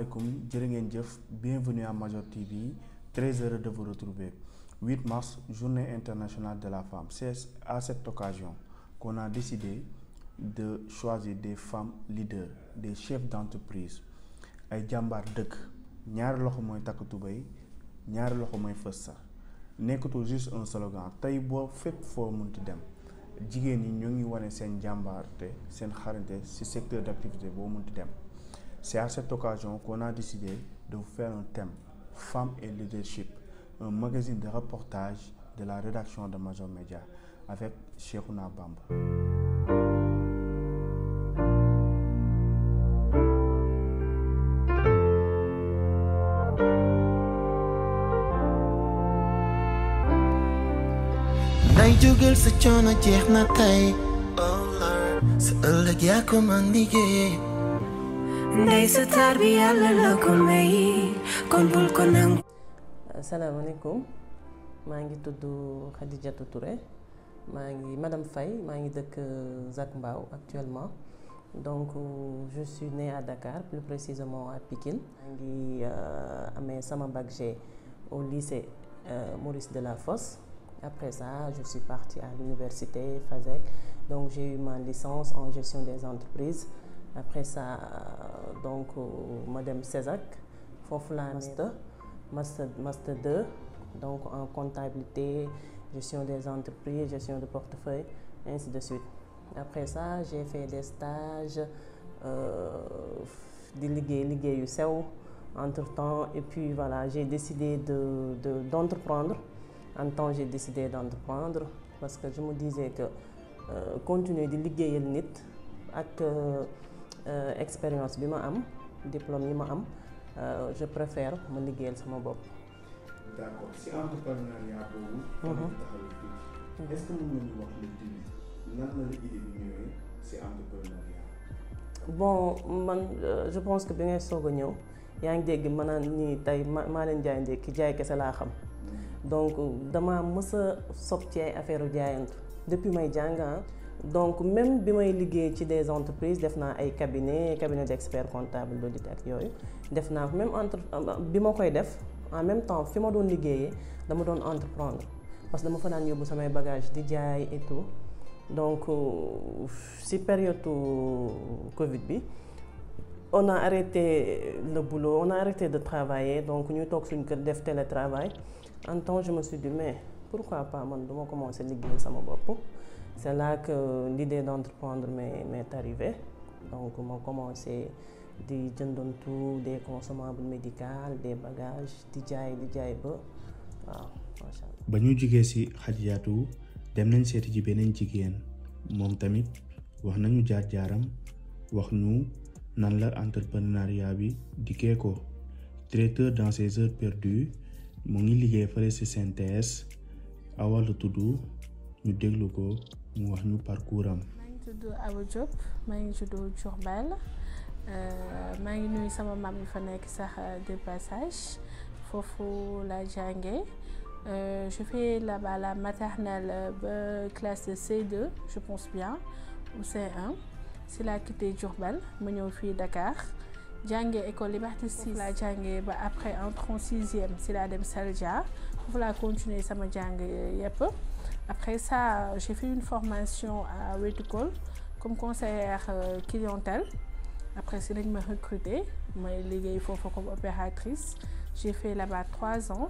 salaamaaleykum jërë ngeen jëf bienvenue à Major TV très heureux de vous retrouver 8 mars journée internationale de la femme. C'est à cette occasion qu'on a décidé de choisir des femmes leaders, des chefs d'entreprise ay jàmbaar dëkk ñaari loxo mooy takk tubéy ñaari loxo mooy fës sax nekkatul juste un slogan tey boo fépp foo munti dem jigéen ñi ñoo ngi wane seen jàmbaarte seen xarañte ci secteur d'activité boo munti dem. C'est à cette occasion qu'on a décidé de vous faire un thème Femmes et leadership, un magazine de reportage de la rédaction de Major Média avec Cheikhouna Bamba. Nay jógal sa coono jeex na tey sa ëllëg yaa ko man liggéey ndey sa taar bi yàlla la ko may kon bul ko nangu. Asalaamaaleykum maa ngi tudd Khadijatou Touré maa ngi madame Faye maa ngi dëkk Zac Mbao actuellement donc je suis née à Dakar plus précisément à Pikine maa ngi amee sama bac G au lycée Maurice Delafosse. Après ça je suis partie à l'université FASEG donc j'ai eu ma licence en gestion des entreprises. Après ça donc ma dem CESAC foofu laa master 2 donc en comptabilité gestion des entreprises gestion de portefeuille ainsi de suite. Après ça j'ai fait des stages di liggéey yu sew entre-temps et puis voilà j'ai décidé d'entreprendre. En temps j'ai décidé d'entreprendre parce que je me disais que continuer di liggéeyal nit ak expérience bi ma am diplôme yi ma am je préfère ma liggéeyal sama bopp. D'accord si entrepreneuriat boobu. est-ce que mën nga ñu wax le début nan la idée bi ñëwee si entrepreneuriat. Bon man je pense que bi ngay soog a ñëw yaa ngi dégg ma naan nii tey maa leen jaay ndekki jaay kese laa xam. Donc dama mës a sob ci ay affaire jaayantu depuis may jàng. Donc même bi may liggéey ci des entreprises def naa ay cabinet d'experts comptables d'audit ak yooyu def naa même entre bi ma koy def en même temps fi ma doon liggéeyee dama doon entreprendre parce que dama fa daan yóbbu samay bagages di jaay et tout donc si période Covid bi on a arrêté le boulot on a arrêté de travailler donc ñu toog suñu kër def télétravail en temps je me suis dit mais pourquoi pas man duma commencer liggéeyal sama bopp. C'est là que l'idée d'entreprendre m'est arrivée. Donc, j'ai commencé di jëndantu des consommables médicaux, des bagages, di jaay ba waaw macha allah. ba ñu jugee ci Khadijatou dem nañ seeti ci beneen jigéen moom tamit wax nañu jaar-jaaram wax ñu nan la entrepreneuriat bi dikkee ko traiteur dans ses heures perdues mu ngi liggéey fële ci CNTS Awa la tudd ñu déglu ko. mu wax ñu parcours am. maa ngi tudd Awa Diop maa ngi tudd Diourbel maa ngi nuyu sama maam yi fa nekk sax de passage foofu la jàngee je fais là-bas la maternelle ba classe de C2 je pense bien ou C1 si laa quitté Diourbel ma ñëw fii Dakar jàngee école Liberté 6 laa jàngee ba après entrée en 6e si laa dem Saldia foofu laa continuer sama jàng yépp. Après ça, j'ai fait une formation à Wetucol comme conseillère clientèle. Après, c'est là que je me recruté. Je suis comme opératrice. J'ai fait là-bas 3 ans.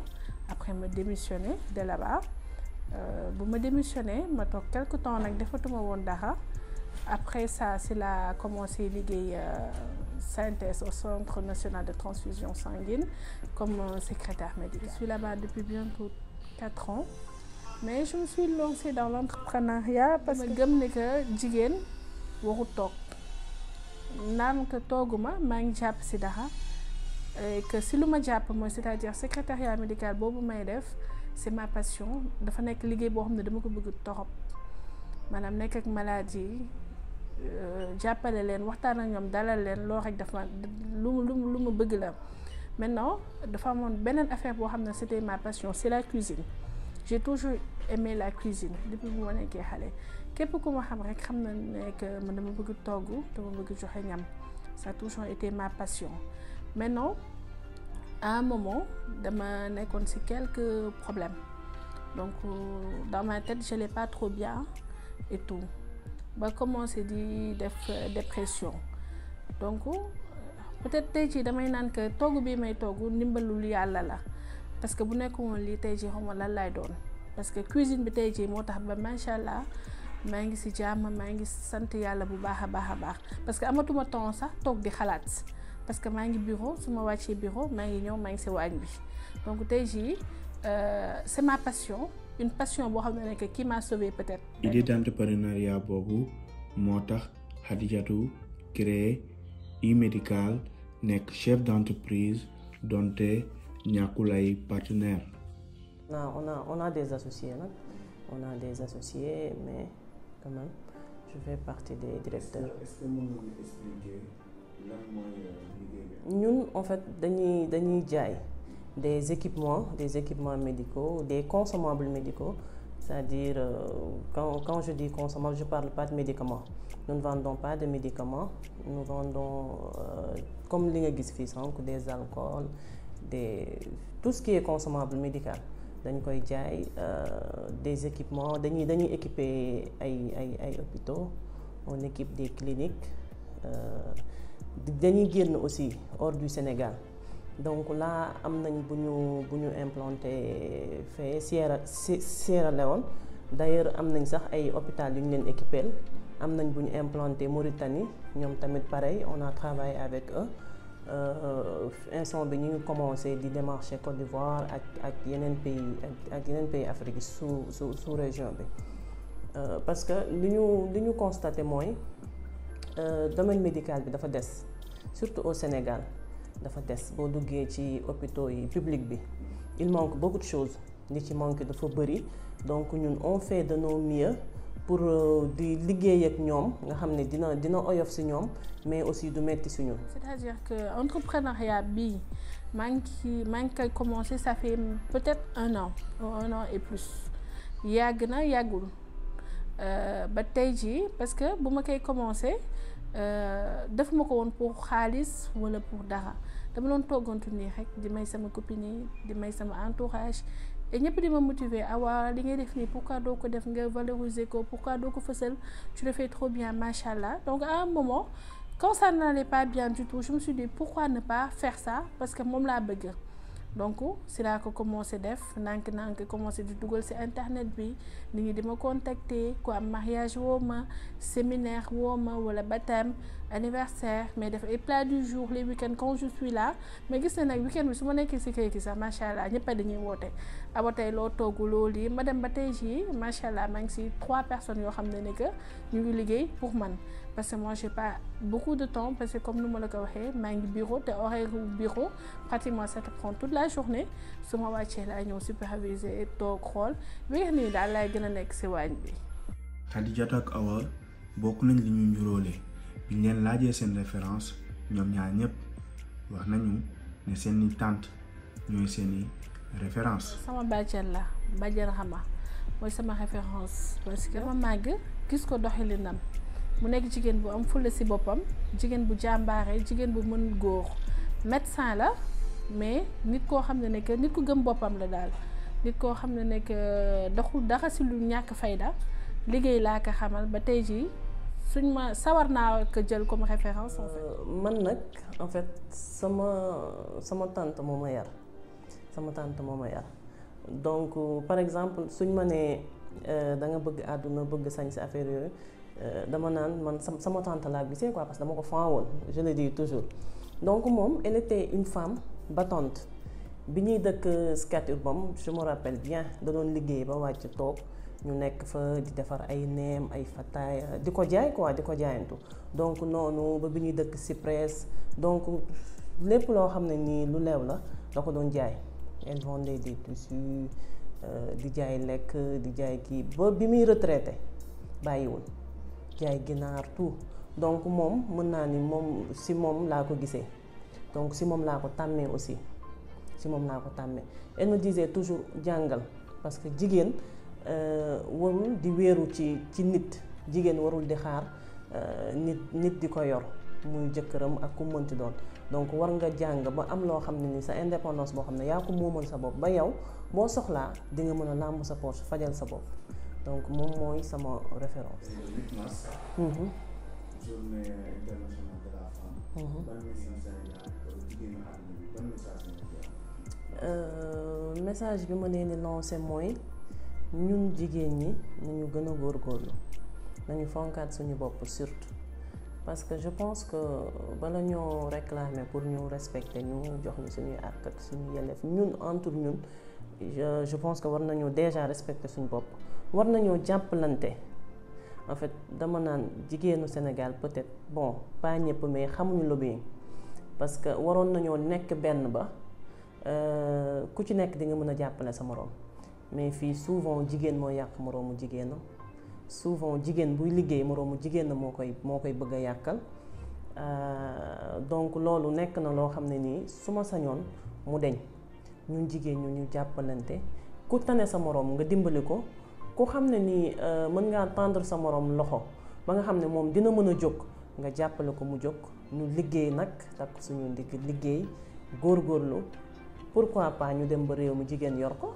Après, je me démissionné de là-bas. Je me démissionné, je suis quelques temps avec des photos de Après ça, c'est là que j'ai commencé à liguer synthèse au Centre national de transfusion sanguine comme secrétaire médical. Je suis là-bas depuis bientôt 4 ans. Mais je me suis lancée dans l'entrepreneuriat parce que gëm ne que jigéen waxu toog naan que tooguma maa ngi jàpp ci dara et que si lu ma jàpp mooy c'est-à-dire secrétariat médical boobu may def c'est ma passion dafa nekk liggéey boo xam ne dama ko bëgg torop maanaam nekk ak maladie jàppale leen waxtaan ak ñoom dalal leen loo rek dafa lu ma bëgg la. Maintenant dafa amoon beneen affaire boo xam ne c'était ma passion c'est la cuisine. J'ai toujours aimé la cuisine depuis bu ma nekkee xale képp ku ma xam rek xam na ne que man dama bëgg togg dama bëgg joxe ñam ça a toujours été ma passion maintenant à un moment dama nekkoon ci quelques problèmes donc dans ma tête je l'ai pas trop bien et tout ba commencé di def dépression donc peut-être tey jii damay naan que togg bi may togg ndimbalul yàlla la parce que bu nekkoon lii tey jii xawma lan lay doon parce que cuisine bi tey jii moo tax ba macha allah maa ngi ci jàmm maa ngi sant yàlla bu baax a baax parce que amatuma temps sax toog di xalaat parce que maa ngi bureau su ma wàccee bureau maa ngi ñëw maa ngi ci waañ bi donc tey jii c'est ma passion une passion boo xam ne que qui m'a sauvé peut-être. idée d'entrepreneuriat boobu moo tax Khadijatou créé e-médical nekk chef d'entreprise donte ñàkkul ay partenaires. on a des associés nag on a des associés mais quand même je fais partie des directeurs. Est-ce que mën nga expliquer lan mooy liggéey bi? ñun en fait dañuy jaay des équipements médicaux des consommables médicaux c'est-à-dire quand je dis consommables je parle pas de médicaments nous ne vendons pas de médicaments nous vendons comme li nga gis fii sànq des alcools tout ce qui est consommable médical dañ koy jaay des équipements dañuy équiper ay hôpitaux on équipe des cliniques dañuy génn aussi hors du Sénégal donc là am nañ bu ñu implanté fee Sierra Leone d'ailleurs am nañ sax ay hôpital yu ñu leen équipé am nañ bu ñu implanté Mauritanie ñoom tamit pareil on a travaillé avec eux instant bi ñu ngi commencé di démarcher Côte d'Ivoire ak yeneen pays Afrique sous région bi parce que li ñu constaté mooy domaine médical bi dafa des surtout au Sénégal dafa des boo duggee ci hôpitaux yi public bi il manque beaucoup de choses li ci manque dafa bëri donc ñun on fait de nos mieux pour di liggéey ak ñoom nga xam ne dina oyof ci ñoom mais aussi du metti ci ñun. c'est-à-dire que entrepreneuriat bi maa ngi koy commencer ça fait peut-être un an et plus yàgg na yàggul ba tey jii parce que bu ma koy commencer defuma ko woon pour xaalis wala pour dara dama doon toggantu nii rek di may sama copine yi di may sama entourage et ñëpp di ma motiver awa li ngay def nii pourquoi doo ko def nga valoriser ko pourquoi doo ko fësal tu le fais trop bien machallah donc à un moment quand ça n'allait pas bien du tout je me suis dit pourquoi ne pas faire ça parce que moom laa bëgg donc si laa ko commencé def nank commencé di dugal ci internet bi nit ñi di ma contacter ku am mariage woo ma séminaire woo ma wala baptême anniversaire mais def ay plat du jour les week-ends quand je suis là mais gis na nag week-end bi su ma nekkee ci kër gi sax macha allah ñëpp dañuy woote aba tey loo togg loo lii ma dem ba tey jii macha allah maa ngi ci 3 personnes yoo xam ne que ñu ngi liggéey pour man parce que moi j'ai pas beaucoup de temps parce que comme nu ma la ko waxee maa ngi bureau te horaire bureau pratiquement ça te prend toute la journée su ma wàccee laa ñëw superviser toog xool bi nga xam ne daal laay gën a nekk ci waañ bi. Khadijatou ak Awa bokk nañ li ñu njuróole biñ leen laajee seen référence ñoom ñaar ñëpp wax nañu ne seeni tante ñooy seeni référence. sama bàjjen la bàjjen xama mooy sama référence parce que dama màgg gis ko doxalinam mu nekk jigéen bu am fulla ci boppam jigéen bu jàmbaare jigéen bu mën góor médecin la mais nit koo xam ne que nit ku gëm boppam la daal nit koo xam ne que doxul dara ci lu ñàkk fayda liggéey laa ko xamal ba tey jii suñ ma sawar naa ko jël comme référence en fait. man nag en fait sama tante moo ma yar donc par exemple suñ ma nee da nga bëgg àdduna bëgg sañ ci affaire yooyu dama naan man sama tante laa gisee quoi parce que dama ko fan woon je le dis toujours donc moom elle était une femme battante bi ñuy dëkk Scat Urbam je me rappelle bien da doon liggéey ba wàcc toog ñu nekk fa di defar ay neem ay fataaya di ko jaay quoi di ko jaayantu donc noonu ba bi ñuy dëkk Cyprès donc lépp loo xam ne nii lu leew la da ko doon jaay elle vendait des tissus di jaay lekk di jaay kii ba bi muy retraité bàyyiwul jaay ginaar tout donc moom mën naa ni moom si moom laa ko gisee donc si moom laa ko tàmmee aussi si moom laa ko tàmmee elle me disait toujours jàngal parce que jigéen warul di wéeru ci nit jigéen warul di xaar nit di ko yor muy jëkkëram ak ku mënti doon donc war nga jàng ba am loo xam ne ni sa indépendance boo xam ne yaa ko moomal sa bopp ba yow boo soxlaa di nga mën a làmb sa poche fajal sa bopp donc moom mooy sama référence. 8 mars. journée internationale de la femme. ban message jigéenu àdduna bi ban message bi ma leen di lancé mooy ñun jigéen ñi nañu gën a góorgóorlu nañu fonkaat suñu bopp surtout parce que je pense que bala ñoo réclamer pour ñu respecter ñu jox ñu suñuy àq ak suñu yelleef ñun entre ñun je pense que war nañoo déjà respecter suñu bopp war nañoo jàppalante en fait dama naan jigéenu Sénégal peut-être bon pas ñëpp mais xamuñu lobbying parce que waroon nañoo nekk benn ba ku ci nekk di nga mën a jàppale sa moroom mais fii souvent jigéen moo yàq moroomu jigéenam souvent jigéen buy liggéey moroomu jigéen moo koy bëgg a yàqal donc loolu nekk na loo xam ne nii su ma sañoon mu deñ ñun jigéen ñu jàppalante ku tane sa moroom nga dimbali ko ku xam ne nii mën ngaa tendre sa moroom loxo ba nga xam ne moom dina mën a jóg nga jàppale ko mu jóg ñu liggéey nag takk suñu ndigg liggéey góorgóorlu pourquoi pas ñu dem ba réew mi jigéen yor ko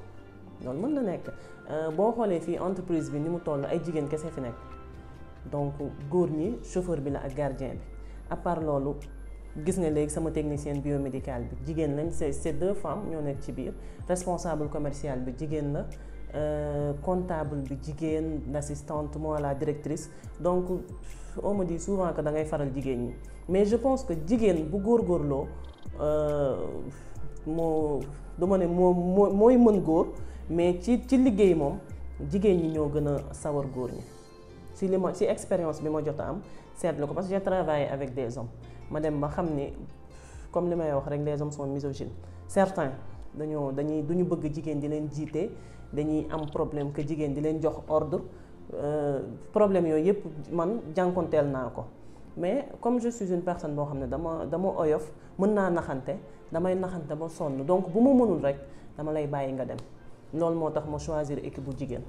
loolu mën na nekk boo xoolee fii entreprise bi ni mu toll ay jigéen kese fi nekk donc góor ñi chauffeur bi la ak gardien bi à part loolu gis nga léegi sama technicienne biomédicale bi jigéen lañ c'est 2 femmes ñoo nekk ci biir responsable commercial bi jigéen la comptable bi jigéen l'assistante moi la directrice donc on me dit souvent que da ngay faral jigéen ñi mais je pense que jigéen bu góorgóorloo moo dama ne mooy mën góor mais ci liggéey moom jigéen ñi ñoo gën a sawar góor ñi ci expérience bi ma jot a am seetlu ko parce que j'ai travaillé avec des hommes ma dem ba xam ni comme li may wax rek les hommes sont misogynes certains duñu bëgg jigéen di leen jiite dañuy am problème que jigéen di leen jox ordre problème yooyu yëpp man jànkonteel naa ko mais comme je suis une personne boo xam ne dama oyof mën naa naxante damay naxante ba sonn donc bu ma mënul rek dama lay bàyyi nga dem loolu moo tax ma choisir équipe bu jigéen.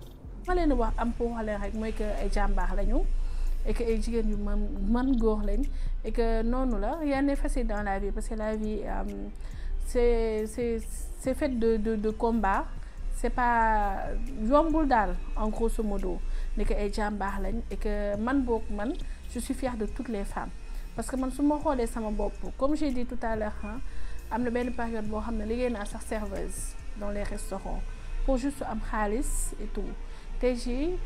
ma leen wax am pour wax leen rek mooy que ay jàmbaax lañu et que ay jigéen yu man góor lañ et que noonu la rien n'est facile dans la vie parce que la vie c'est fait de combat c'est pas yombul daal en grosso modo ni que ay jàmbaax lañ et que man je suis fière de toutes les femmes parce que man su ma xoolee sama bopp comme j'ai dit tout à l'heure am na benn période boo xam ne liggéey naa sax serveuse dans les restaurants pour juste am xaalis et tout tey jii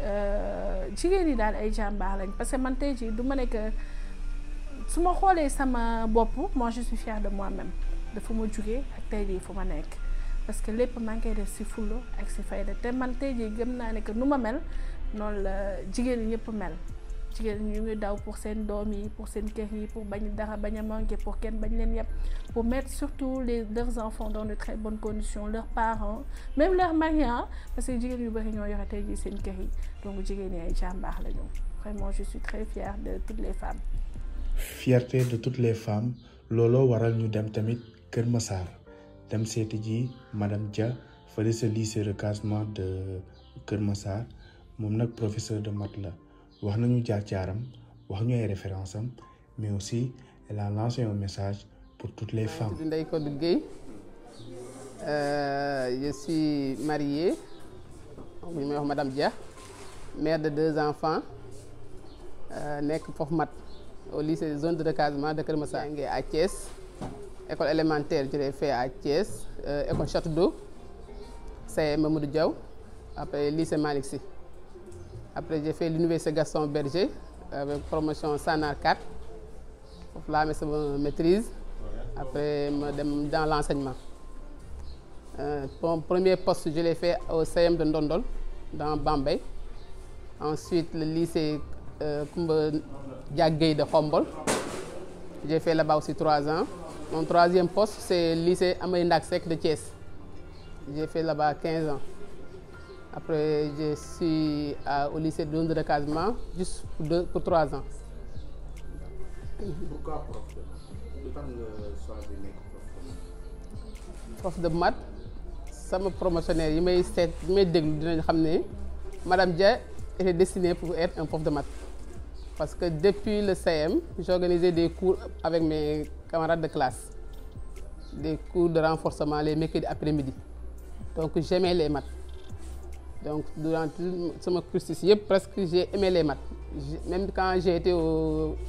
jigéen ñi daal ay jàmbaar lañ parce que man tey jii du ma ne que su ma xoolee sama bopp moi je suis fière de moi-même de fu ma jugee ak tey jii fu ma nekk parce que lépp maa ngi koy def si fulla ak si fayda te man tey jii gëm naa ne que nu ma mel noonu la jigéen ñi ñëpp mel jigéen ñi ñu ngi daw pour seen doom yi pour seen kër yi pour bañ dara bañ a manquer pour kenn bañ leen yëpp pour mettre surtout leurs enfants dans de très bonnes conditions leurs parents même leurs maris parce que jigéen yu bari ñoo yore tey jii seen kër yi donc jigéen ñi ay jàmbaax la ñu vraiment je suis très fière de toutes les femmes. Fierté de toutes les femmes looloo waral ñu dem tamit Kër Massar dem seeti ji madame Dia fële sa lycée recasement de Kër Massar moom nag professeur de maths la. wax nañu jaar-jaaram wax ñu ay références am mais aussi elle a lancé un message pour toutes les femmes. Ndeye Codou Gueye je suis mariée ñu may wax madame Dia mère de 2 enfants nekk prof maths au lycée zone de recasement de Kër Massar à Thiès école élémentaire je l'ai fait à Thiès école Château d'Eau c'est Mamadou Diaw après lycée Malick Sy. Après, j'ai fait l'université Gaston Berger avec promotion Sanar 4. Foofu laa amee sama maîtrise. Après, ma dem dans l'enseignement. Mon premier poste, je l'ai fait au CM de Ndondol, dans Bambey. Ensuite, le lycée Koumba Diagueye de Khombol. J'ai fait là-bas aussi 3 ans. Mon 3e poste, c'est le lycée Amary Ndak Seck de Thiès. J'ai fait là-bas 15 ans. Après, je suis au lycée de recasement juste pour 3 ans. Pourquoi prof de prof de maths sama promotionnaire yi may seet yi may déglu dinañ xam ne madame Dia était destinée pour être un prof de maths parce que depuis le CM j'organisais des cours avec mes camarades de classe, des cours de renforcement les mercredis après-midi, donc j'aimais les maths. Donc durant tout mon cursus yëpp presque j'ai aimé les maths. Même quand j'ai été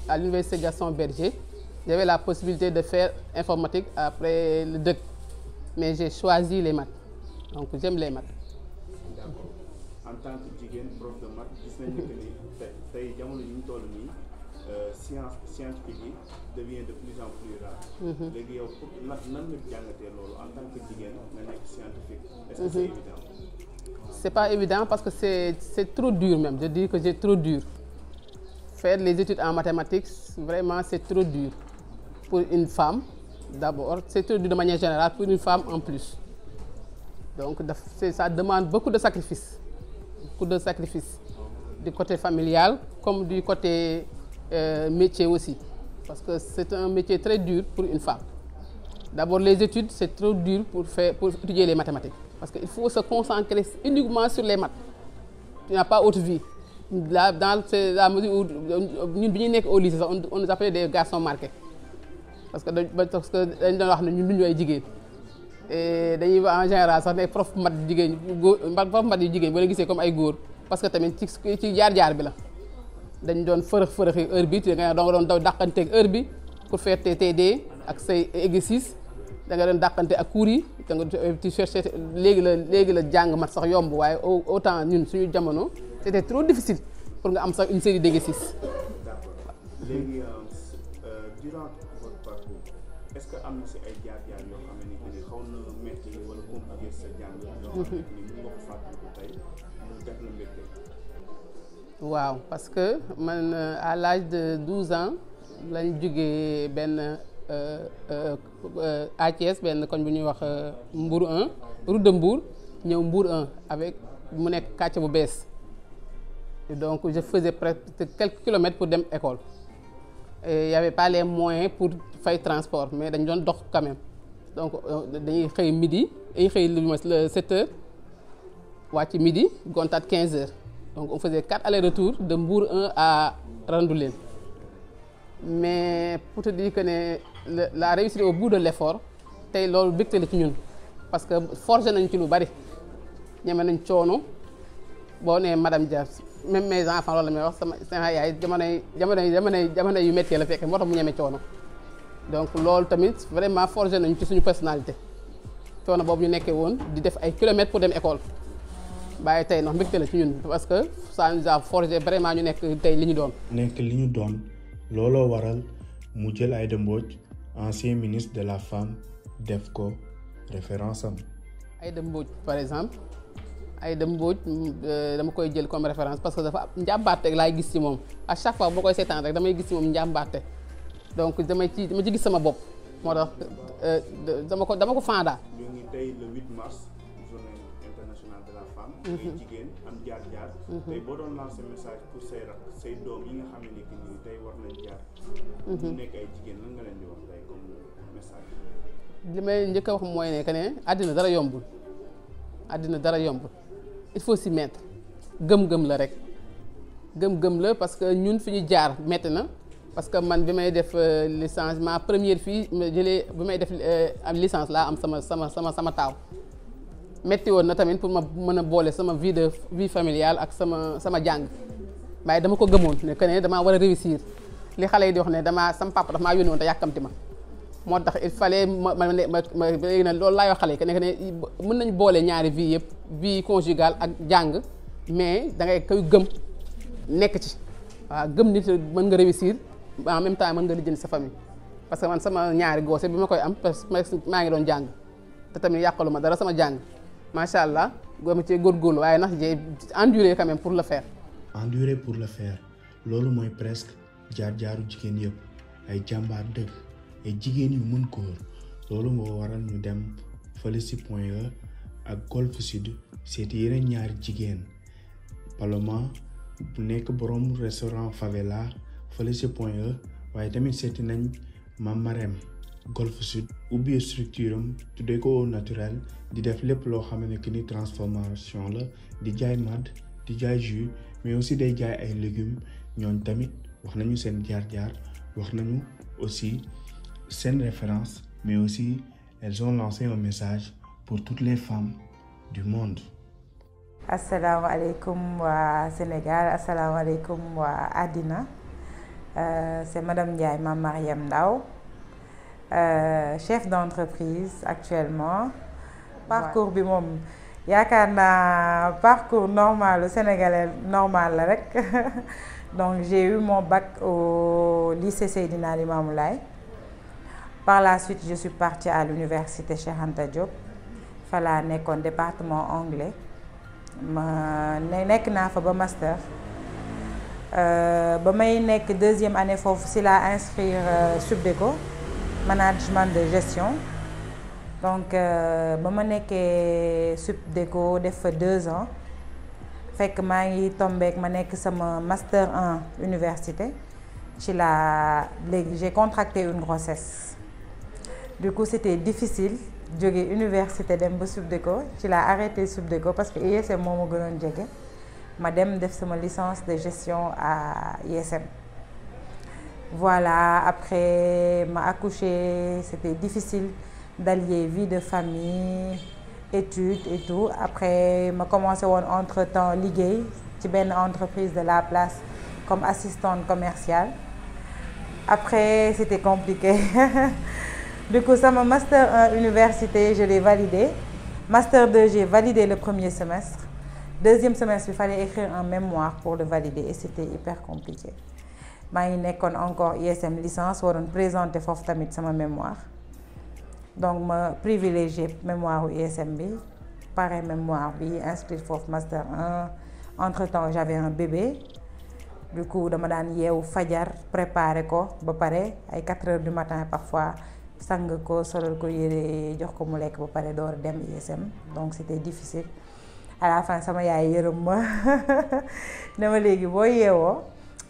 à l'université Gaston Berger, j'avais la possibilité de faire informatique après le DEC, mais j'ai choisi les maths, donc j'aime les maths. D'accord. En tant que jigéen prof de maths gis nañu que ni tey jamono yi ñu toll nii scientifique yi devient de plus en plus rare. léegi yow pour nan nga jàngatee loolu en tant que jigéen nga nekk scientifique. Est-ce que c'est évident? C'est pas évident parce que c'est trop dur même. Je dis que c'est trop dur. Faire les études en mathématiques, vraiment c'est trop dur pour une femme d'abord. C'est trop dur de manière générale pour une femme en plus. Donc ça demande beaucoup de sacrifices. Beaucoup de sacrifices. Du côté familial comme du côté métier aussi. Parce que c'est un métier très dur pour une femme. D'abord les études, c'est trop dur pour étudier les mathématiques. Parce qu'il faut se concentrer uniquement sur les maths. Tu n'as pas autre vie. Là, dans la mesure où nous sommes au lycée, on nous appelait des garçons marqués. Parce que nous sommes des jigéen. Et en général, ça des profs maths jigéen, prof maths jigéen, vous les comme ay góor parce que tamit ci jaar bi la. Dañ doon fërëx heure bi, nga doon daw dàqanteeg heure bi pour faire tes TD ak say exercices. Da nga doon dàqante ak cours yi da nga ci chercher léegi la jàng mat sax yomb waaye autant ñun suñu jamono c'était trop difficile pour nga am sax une série d'exercices. D'accord. Léegi durant votre parcours est-ce que am na si ay jaar-jaar yoo xam ne ni xaw na métti wala compliqué sa jàng yoo xam ne ni mën nga ko fàttaliku tey mu def la mbégte? Waaw parce que man à l'âge de 12 ans lañ jógee benn à Thiès benn koñ bu ñuy wax Mbour 1 route de Mbour ñëw Mbour 1 avec mu nekk quartier bu bees donc je faisais presque quelques kilomètres pour dem école et il y avait pas les moyens pour fay transport mais dañ doon dox quand même donc dañuy xëy midi dañuy xëy le 7 heures wàcc midi gontaat 15 heures donc on faisait 4 allers-retours de Mbour 1 à Randoulène. Mais pour te dire que la réussite au bout de l'effort tey loolu bégte la ci ñun parce que forger nañ ci lu bari ñeme nañ coono boo nee madame Dia même mes enfants loolu la may wax sama yaay jamono yu métti la fekk moo tax mu ñeme coono donc loolu tamit vraiment forger nañ ci suñu personnalité coono boobu ñu nekkee woon di def ay kilomètres pour dem école bàyyi tey ndax mbégte la ci ñun parce que ça nous a forgé vraiment ñu nekk tey li ñu doon. nekk li ñu doon. looloo waral mu jël Aïda Mbodj ancien ministre de la femme def ko référence am. Aïda Mbodj par exemple Aïda Mbodj dama koy jël comme référence parce que dafa njàmbaarte laay gis ci moom à chaque fois boo koy seetaan rek damay gis ci moom njàmbaarte donc dama ci gis sama bopp moo tax dama ko fanda. ñu ngi tey le 8 mars journée internationale de la femme. muy jigéen am jaar-jaar. tey boo doon lancer message pour say doom yi nga xam ne ni tey war nañ jaar. ñu nekk ay jigéen lan nga leen di wax tey comme message. li may njëkk a wax mooy ne que ne àddina dara yombul il faut s'y mettre gëm-gëm la rek gëm-gëm la parce que ñun fi ñu jaar metti na parce que man bi may def licence ma première fille ma jëlee bi may def am licence laa am sama taaw metti woon na tamit pour ma mën a boole sama vie familiale ak sama jàng waaye dama ko gëmoon ne que ne damaa war a réussir li xale yi di wax ne sama papa dafa maa yónni woon te yàkkamti ma moo tax il fallait ma léegi nag loolu laay wax xale yi que ne mën nañ boole ñaari vie yëpp vie conjugale ak jàng mais da ngay koy gëm nekk ci waaw gëm nit mën nga réussir en même temps mën nga lijjanti sa famille parce que man sama ñaari goose bi ma koy am parce que maa ngi doon jàng te tamit yàqalu ma dara sama jàng macha allah ma cee góorgóorlu waaye nag j'ai enduré quand même pour le faire. enduré pour le faire loolu mooy presque jaar-jaaru jigéen yëpp ay jàmbaar dëgg ay jigéen yu mën góor loolu moo waral ñu dem fële si Point E ak Golf Sud seeti yeneen ñaari jigéen Paloma bu nekk borom restaurant Favela fële si Point E waaye tamit seeti nañ Mame Marème Golf Sud ubbi structure am tuddee ko au naturel di def lépp loo xam ne que ni transformation la di jaay màdd di jaay jus mais aussi day jaay ay légumes ñooñ tamit wax nañu seen jaar-jaar wax nañu aussi seen référence mais aussi elles ont lancé un message pour toutes les femmes du monde. Asalaamaaleykum waa Sénégal, asalaamaaleykum waa àddina. C'est Madame Ndiaye Mame Mariam Ndao, chef d'entreprise actuellement. Parcours bi moom yaakaar naa parcours normal au Sénégalais normal la rek. Donc j'ai eu mon bac au lycée Seydina Limamou Laye. Par la suite je suis partie à l'université Cheikh Anta Diop. Fa laa nekkoon département anglais. ma nekk naa fa ba master. Ba may nekk deuxième année foofu si laa inscrire Subdeco management de gestion. Donc ba ma nekkee Subdeco def fa 2 ans fekk maa ngi tombeek ma nekk sama master 1 université ci la léegi j'ai contracté une grossesse. Du coup c'était difficile jóge université dem ba Subdeco ci la arrêté Subdeco parce que ISM moo ma gënoon jege ma dem def sama licence de gestion à ISM. Voilà, après ma accouché c'était difficile d'allier vie de famille, études et tout. Après ma commencé woon entre-temps liggéey ci benn entreprise de la place comme assistante commerciale. Après c'était compliqué. Du coup sama master 1 université je l'ai validé. Master 2 j'ai validé le premier semestre. Deuxième semestre il fallait écrire un mémoire pour le valider et c'était hyper compliqué. Maa ngi nekkoon encore ISM licence waroon présenter foofu tamit sama mémoire. Donc ma privilégié mémoire u ISM bi pare mémoire bi inscrit foofu master 1. Entre-temps j'avais un bébé. Du coup dama daan yeewu fajar préparer ko ba pare ay 4 heures du matin parfois sang ko solal ko yére jox ko mu lekk ba pare door dem ISM. Donc c'était difficile. À la fin sama yaay yërëm ma dama léegi boo yeewoo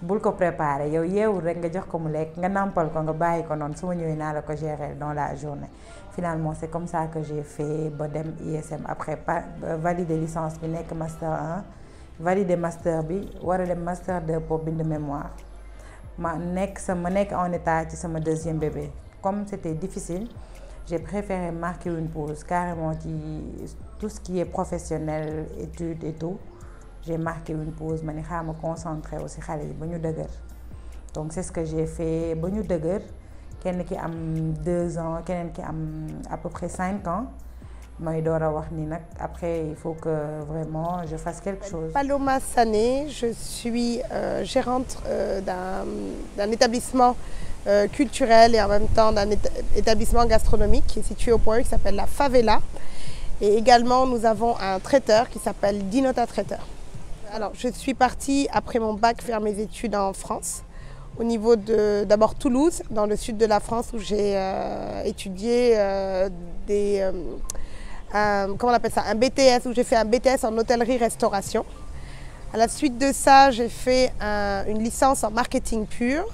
bul ko préparer yow yeewul rek nga jox ko mu lekk nga nàmpal ko nga bàyyi ko noonu su ma ñëwee naa la ko gérer dans la journée. Finalement c'est comme ça que j'ai fait ba dem ISM après valider licence bi nekk master 1 valider master bi war a dem master 2 pour bind mémoire ma nekk en état ci sama deuxième bébé. Comme c'était difficile j'ai préféré marquer une pause carrément ci tout ce qui est professionnel études et tout. J'ai marqué une pause ma ni xaar ma concentré aussi xale yi ba ñu dëgër. Donc c'est ce que j'ai fait ba ñu dëgër kenn ki am 2 ans keneen ki am à peu près 5 ans mooy door a wax ni nag après il faut que vraiment je fasse quelque chose. Paloma Sané, je suis gérante d'un établissement culturel et en même temps d'un établissement gastronomique qui est situé au Point E qui s'appelle la Favela. Et également nous avons un traiteur qui s'appelle Dinota Traiteur. Alors je suis partie après mon bac faire mes études en France. Au niveau de d'abord Toulouse, dans le sud de la France où j'ai étudié comment on appelle ça, un BTS, où j'ai fait un BTS en hôtellerie-restauration. À la suite de ça, j'ai fait une licence en marketing pur.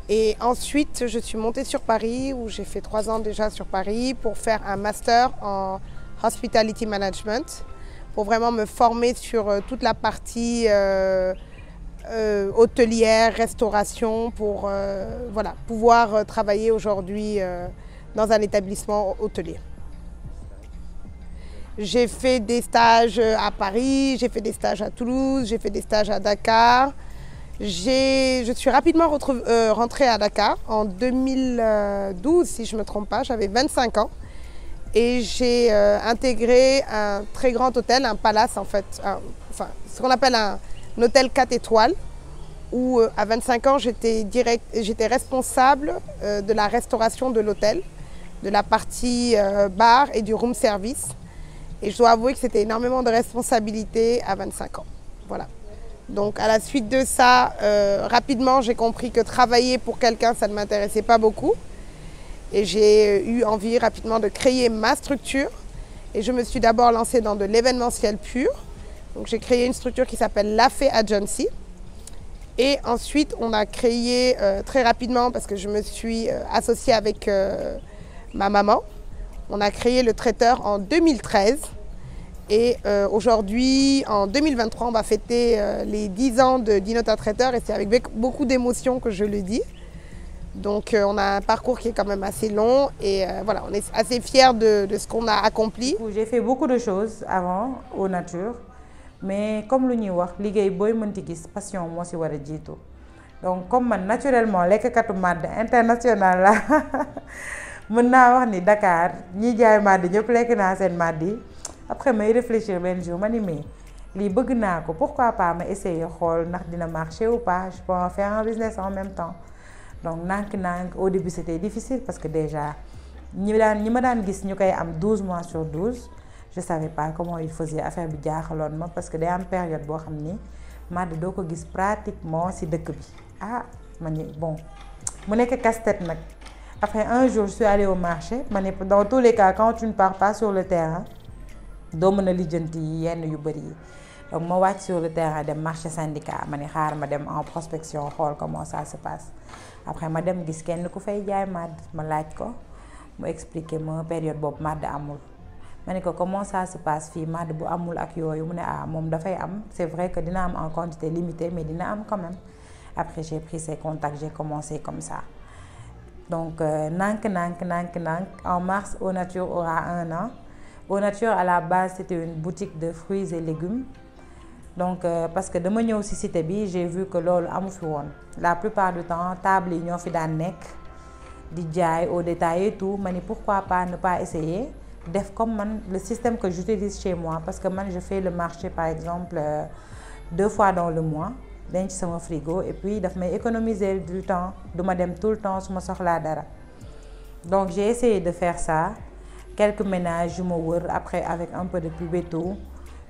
Et ensuite, je suis montée sur Paris, où j'ai fait 3 ans déjà sur Paris, pour faire un master en hospitality management, pour vraiment me former sur toute la partie hôtelière, restauration, pour voilà, pouvoir travailler aujourd'hui dans un établissement hôtelier. J'ai fait des stages à Paris, j'ai fait des stages à Toulouse, j'ai fait des stages à Dakar. Je suis rapidement rentrée à Dakar en 2012, si je ne me trompe pas, j'avais 25 ans. Et j'ai intégré un très grand hôtel, un palace en fait, enfin ce qu'on appelle un hôtel 4 étoiles, où à 25 ans j'étais responsable de la restauration de l'hôtel, de la partie bar et du room service. Et je dois avouer que c'était énormément de responsabilités à 25 ans. Voilà. Donc à la suite de ça, rapidement j'ai compris que travailler pour quelqu'un, ça ne m'intéressait pas beaucoup. Et j'ai eu envie rapidement de créer ma structure. Et je me suis d'abord lancée dans de l'événementiel pur. Donc j'ai créé une structure qui s'appelle La Fée Agency. Et ensuite on a créé très rapidement, parce que je me suis associée avec ma maman, on a créé le traiteur en 2013. Et aujourd'hui, en 2023, on va fêter les 10 ans de Dinota Traiteur et c'est avec beaucoup d'émotion que je le dis. Donc on a un parcours qui est quand même assez long et voilà, on est assez fiers de ce qu'on a accompli. J'ai fait beaucoup de choses avant au nature, mais comme lu ñuy wax liggéey booy mënti gis passion moo ci war a jiitu. Donc comme man naturellement lekkatu màdd international la mën naa wax ni Dakar ñi jaay màdd ñëpp lekk naa seen màdd yi. Après may réfléchir benn jour ma ni mais lii bëgg naa ko pourquoi pas ma essayer xool ndax dina marcher ou pas, je peux en faire un business en même temps. Donc nànk-nànk au début c'était difficile parce que déjà ñi ma daan gis ñu koy am 12 mois sur 12 je savais pas comment il faisait affaire bi jaaxaloon ma parce que day am période boo xam ni màdd doo ko gis pratiquement ci dëkk bi ah ma ni bon mu nekk casse-tête nag. Après un jour je suis allée au marché ma ni dans tous les cas quand tu ne pars pas sur le terrain doo mën a lijjanti yenn yu bëri yi donc ma wàcc sur le terrain dem marché syndicat ma ni xaar ma dem en prospection xool comment ça se passe. Après ma dem gis kenn ku fay jaay màdd ma laaj ko mu expliquer ma période boobu màdd amul ma ne ko comment ça se passe fii màdd bu amul ak yooyu mu ne ah moom dafay am c'est vrai que dina am en quantité limitée mais dina am quand même. Après j'ai pris ses contacts, j'ai commencé comme ça. Donc nank en mars Au Nature aura 1 an. Au Nature à la base c'était une boutique de fruits et légumes. Donc parce que dama ñëw ci cité bi j'ai vu que loolu amu fi woon la plupart du temps table yi ñoo fi daan nekk di jaay au détail et tout ma ni pourquoi pas ne pas essayer def comme man le système que j'utilise chez moi parce que man je fais le marché par exemple 2 fois dans le mois denc sama frigo et puis daf may économiser du temps duma dem tout le temps su ma soxlaa dara. Donc j'ai essayé de faire ça quelques ménages yu ma wër après avec un peu de pub et tout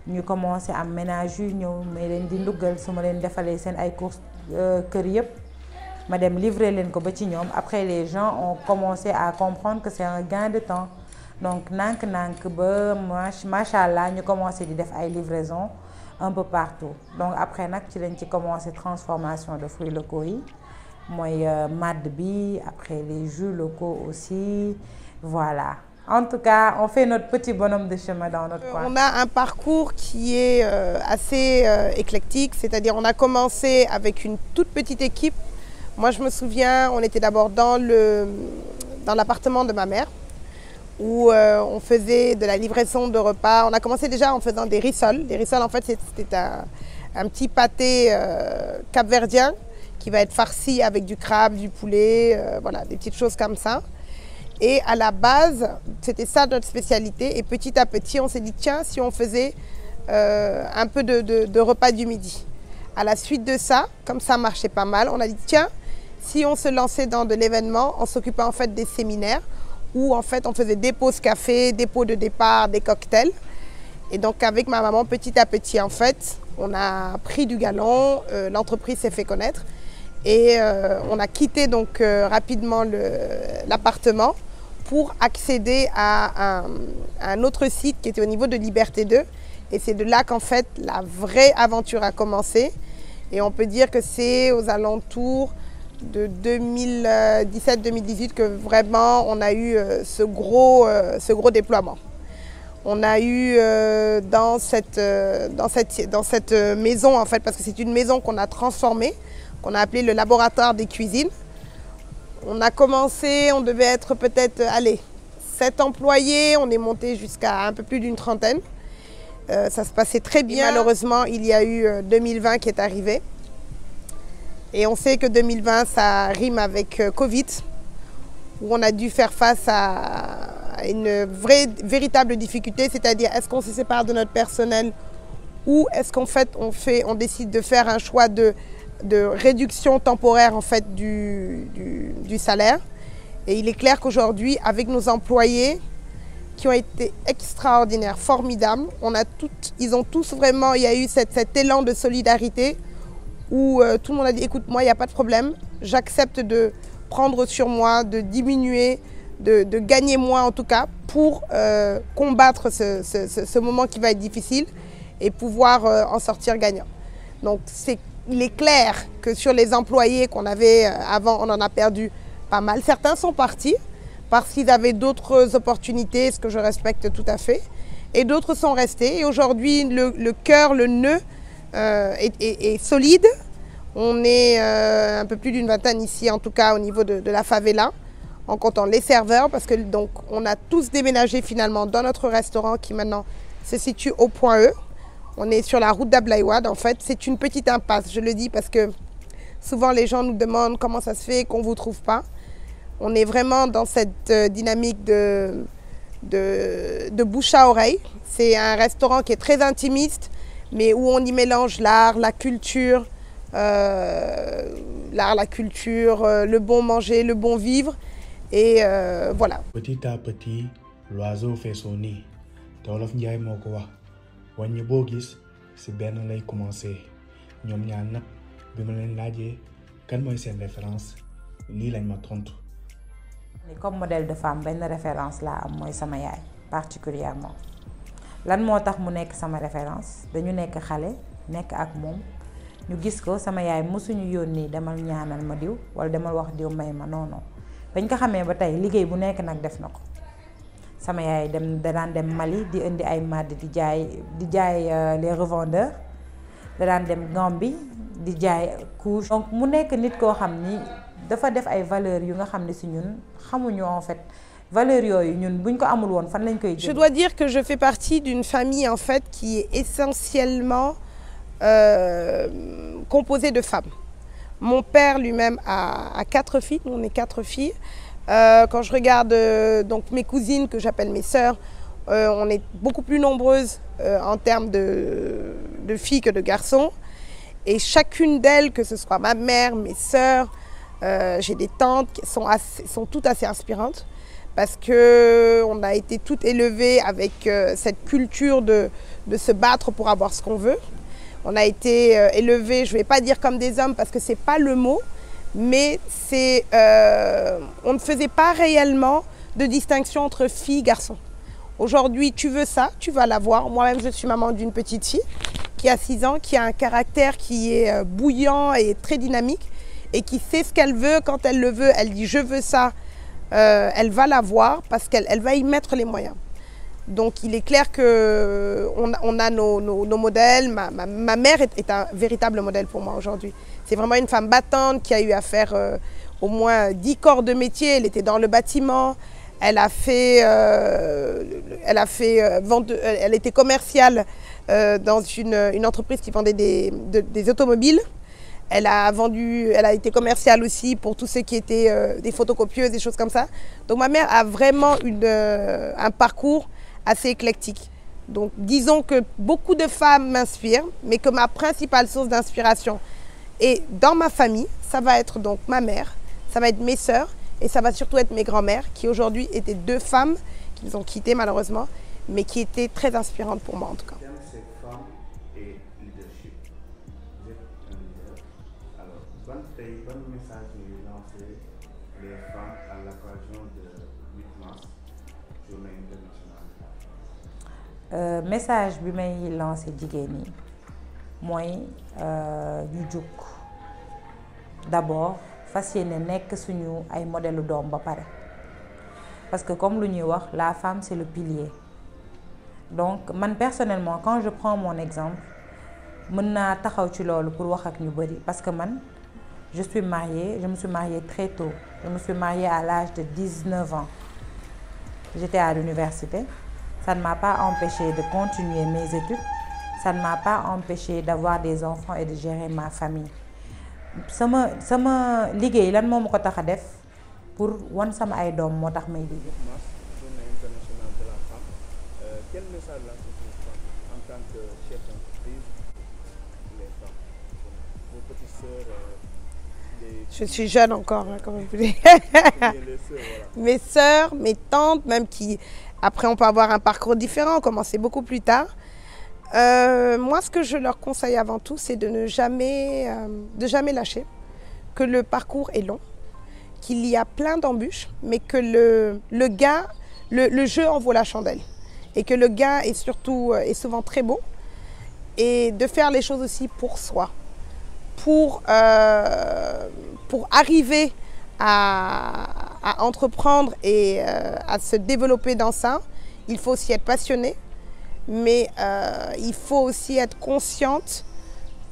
ñu commencé am ménage yu ñëw mais leen di nduggal su ma leen defalee seen ay courses kër yëpp ma dem livrer leen ko ba ci ñoom après les gens ont commencé à comprendre que c'est un gain de temps donc nànk ba machallah ñu commencé di def ay livraisons un peu partout donc après nag ci lañ ci commencé transformation de fruits locaux yi mooy màdd bi après les jus locaux aussi voilà. En tout cas, on fait notre petit bonhomme de chemin dans notre coin. On a un parcours qui est assez éclectique, c'est-à-dire on a commencé avec une toute petite équipe. Moi, je me souviens, on était d'abord dans l'appartement de ma mère, où on faisait de la livraison de repas. On a commencé déjà en faisant des rissoles. Les rissoles, en fait, c'était un petit pâté capverdien qui va être farci avec du crabe, du poulet, voilà, des petites choses comme ça. Et à la base, c'était ça notre spécialité. Et petit à petit, on s'est dit, tiens, si on faisait un peu de repas du midi. À la suite de ça, comme ça marchait pas mal, on a dit, tiens, si on se lançait dans de l'événement, on s'occupait en fait des séminaires où en fait on faisait des pauses café, des pots de départ, des cocktails. Et donc avec ma maman, petit à petit, en fait, on a pris du galon, l'entreprise s'est fait connaître. Et on a quitté donc rapidement l'appartement pour accéder à un autre site qui était au niveau de Liberté 2. Et c'est de là qu'en fait la vraie aventure a commencé. Et on peut dire que c'est aux alentours de 2017-2018 que vraiment on a eu ce gros déploiement. On a eu dans cette maison en fait, parce que c'est une maison qu'on a transformée, qu'on a appelé le laboratoire des cuisines. On a commencé, on devait être peut-être, 7 employés, on est monté jusqu'à un peu plus d'une trentaine. Ça se passait très bien. Et malheureusement, il y a eu 2020 qui est arrivé. Et on sait que 2020, ça rime avec Covid, où on a dû faire face à une véritable difficulté, c'est-à-dire est-ce qu'on se sépare de notre personnel ou est-ce qu'en fait on décide de faire un choix de réduction temporaire en fait du salaire. Et il est clair qu'aujourd'hui, avec nos employés qui ont été extraordinaires, formidables, ils ont tous vraiment, il y a eu cet élan de solidarité où tout le monde a dit écoute, moi il n'y a pas de problème, j'accepte de prendre sur moi, de diminuer, de gagner moins en tout cas pour combattre ce moment qui va être difficile et pouvoir en sortir gagnant. Donc il est clair que sur les employés qu'on avait avant, on en a perdu pas mal. Certains sont partis parce qu'ils avaient d'autres opportunités, ce que je respecte tout à fait. et d'autres sont restés. Et aujourd'hui, le cœur, le nœud est solide. On est un peu plus d'une vingtaine ici, en tout cas au niveau de la favela, en comptant les serveurs, parce que donc on a tous déménagé finalement dans notre restaurant qui maintenant se situe au point E. On est sur la route d'Ablaïwad. En fait, c'est une petite impasse. Je le dis parce que souvent les gens nous demandent comment ça se fait qu'on ne vous trouve pas. On est vraiment dans cette dynamique de bouche à oreille. C'est un restaurant qui est très intimiste, mais où on y mélange l'art, la culture, le bon manger, le bon vivre. Et voilà. Petit à petit, l'oiseau fait son nid. Wolof Njaay moo ko wax wàññi boo gis si benn lay commencé ñoom ñaar nag bi ma leen laajee kan mooy seen référence lii lañ ma tontu. Comme modèle de femme benn référence laa am mooy sama yaay particulièrement lan moo tax mu nekk sama référence dañu nekk xale nekk ak moom ñu gis ko sama yaay mosuñu yónni demal ñaanal ma diw wala demal wax diw may ma non non bañ ko xamee ba tey liggéey bu nekk nag def na ko sama yaay da daan dem Mali di indi ay màdd di jaay les revendeurs da daan dem Gambie di jaay couche. Donc mu nekk nit koo xam ni dafa def ay valeurs yu nga xam ne si ñun xamuñu en fait valeurs yooyu ñun buñ ko amul woon fan lañ koy jël. Je dois dire que je fais partie d'une famille en fait qui est essentiellement composée de femmes. Mon père lui-même a 4 filles, on est 4 filles. Quand je regarde donc mes cousines que j'appelle mes sœurs, on est beaucoup plus nombreuses en termes de filles que de garçons. Et chacune d'elles, que ce soit ma mère, mes sœurs, j'ai des tantes qui sont toutes assez inspirantes parce qu'on a été toutes élevées avec cette culture de se battre pour avoir ce qu'on veut. On a été élevées, je ne vais pas dire comme des hommes parce que ce n'est pas le mot, mais on ne faisait pas réellement de distinction entre filles et garçons. Aujourd'hui, tu veux ça, tu vas l'avoir. Moi-même, je suis maman d'une petite fille qui a 6 ans, qui a un caractère qui est bouillant et très dynamique et qui sait ce qu'elle veut. Quand elle le veut, elle dit « je veux ça », elle va l'avoir parce qu'elle va y mettre les moyens. Donc il est clair qu'on a nos modèles. Ma mère est un véritable modèle pour moi aujourd'hui. C'est vraiment une femme battante qui a eu à faire au moins 10 corps de métier. Elle était dans le bâtiment, elle était commerciale dans une entreprise qui vendait des automobiles. Elle a été commerciale aussi pour tout ce qui était des photocopieuses, des choses comme ça. Donc ma mère a vraiment un parcours assez éclectique. Donc disons que beaucoup de femmes m'inspirent, mais que ma principale source d'inspiration est dans ma famille. Ça va être donc ma mère, ça va être mes sœurs et ça va surtout être mes grands-mères qui aujourd'hui étaient 2 femmes qui nous ont quittés malheureusement, mais qui étaient très inspirantes pour moi en tout cas. Message bi may lancé jigéen ñi mooy ñu jóg d'abord fas yéene nekk suñu ay modèle doom ba pare parce que comme lu ñuy wax la femme c'est le pilier. Donc man personnellement quand je prends mon exemple mën naa taxaw ci loolu pour wax ak ñu bari parce que man je me suis mariée très tôt. Je me suis mariée à l'âge de 19 ans. J'étais à l'université. Ça ne m'a pas empêché de continuer mes études. Ça ne m'a pas empêché d'avoir des enfants et de gérer ma famille. sama liggéey lan moo ma ko tax a def pour wan sama ay doom moo tax may liggéey. Journée internationale de la femme. Quel message lancez-vous en tant que chef d'entreprise les femmes, vos petites sœurs? Je suis jeune encore, hein, comme vous dites. Mes sœurs, mes tantes, même qui, après on peut avoir un parcours différent, commencer beaucoup plus tard. Moi, ce que je leur conseille avant tout, c'est de jamais lâcher, que le parcours est long, qu'il y a plein d'embûches, mais que le jeu en vaut la chandelle. Et que le gain est souvent très beau. Et de faire les choses aussi pour soi. Pour arriver à entreprendre et à se développer dans ça, il faut aussi être passionné, mais il faut aussi être consciente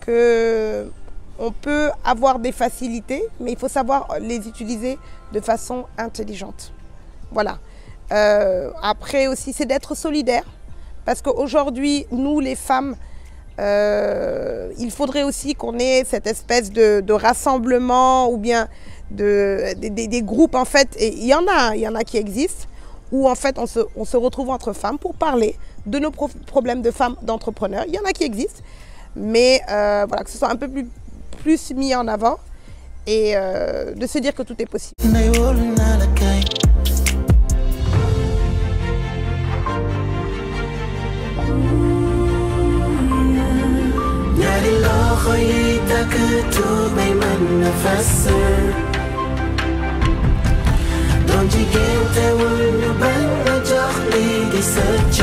qu'on peut avoir des facilités, mais il faut savoir les utiliser de façon intelligente. Voilà. Après aussi, c'est d'être solidaire, parce qu'aujourd'hui, nous les femmes, il faudrait aussi qu'on ait cette espèce de rassemblement ou bien des groupes en fait, et il y en a qui existent, où en fait on se retrouve entre femmes pour parler de nos problèmes de femmes d'entrepreneurs. Il y en a qui existent, mais voilà, que ce soit un peu plus mis en avant et de se dire que tout est possible. Don't you get that when you bang the job, lady, such a